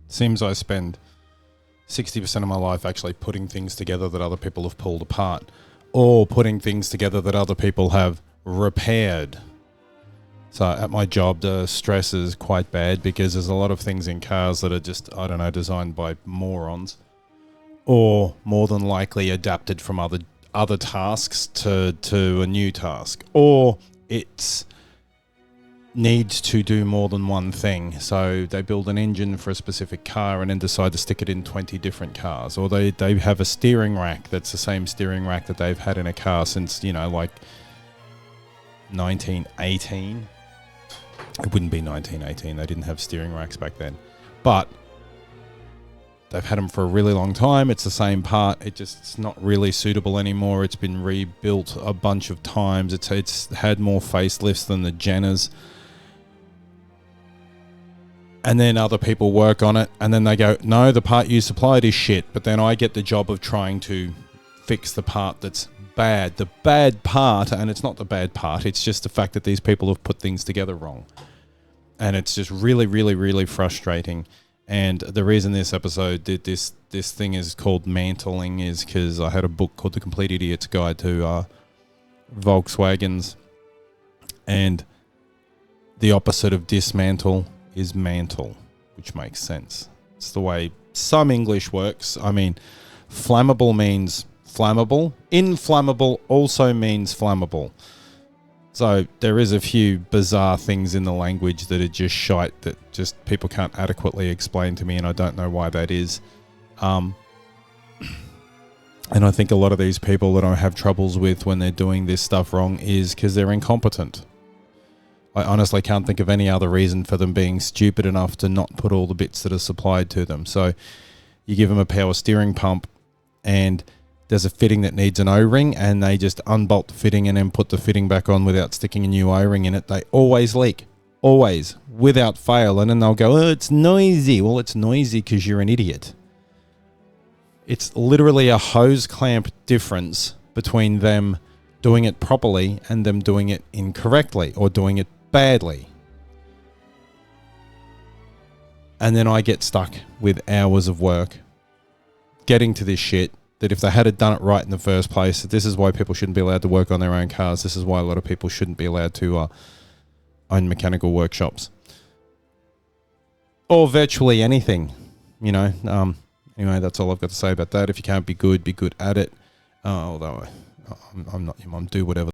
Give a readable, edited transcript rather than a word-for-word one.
Seems I spend 60% of my life actually putting things together that other people have pulled apart, or putting things together that other people have repaired. So at my job, the stress is quite bad because there's a lot of things in cars that are just, I don't know, designed by morons, or more than likely adapted from other tasks to a new task, or it's needs to do more than one thing. So they build an engine for a specific car and then decide to stick it in 20 different cars, or they have a steering rack that's the same steering rack that they've had in a car since, like 1918. It wouldn't be 1918, they didn't have steering racks back then, but they've had them for a really long time. It's the same part. It's not really suitable anymore. It's been rebuilt a bunch of times. It's had more facelifts than the Jenners. And then other people work on it, and then they go, no, the part you supplied is shit. But then I get the job of trying to fix the part that's bad. The bad part, and it's not the bad part, it's just the fact that these people have put things together wrong. And it's just really, really, really frustrating. And the reason this episode did this thing is called mantling is because I had a book called The Complete Idiot's Guide to Volkswagens. And the opposite of dismantle is mantle, which makes sense. It's the way some English works. I mean, flammable means flammable. Inflammable also means flammable. So there is a few bizarre things in the language that are just shite that just people can't adequately explain to me, and I don't know why that is. And I think a lot of these people that I have troubles with when they're doing this stuff wrong is because they're incompetent. I honestly can't think of any other reason for them being stupid enough to not put all the bits that are supplied to them. So you give them a power steering pump and there's a fitting that needs an O-ring, and they just unbolt the fitting and then put the fitting back on without sticking a new O-ring in it. They always leak. Always. Without fail. And then they'll go, oh, it's noisy. Well, it's noisy because you're an idiot. It's literally a hose clamp difference between them doing it properly and them doing it incorrectly or doing it badly. And then I get stuck with hours of work getting to this shit that if they had done it right in the first place, this is why people shouldn't be allowed to work on their own cars. This is why a lot of people shouldn't be allowed to own mechanical workshops or virtually anything, Anyway, that's all I've got to say about that. If you can't be good at it. Although I'm not your mum, do whatever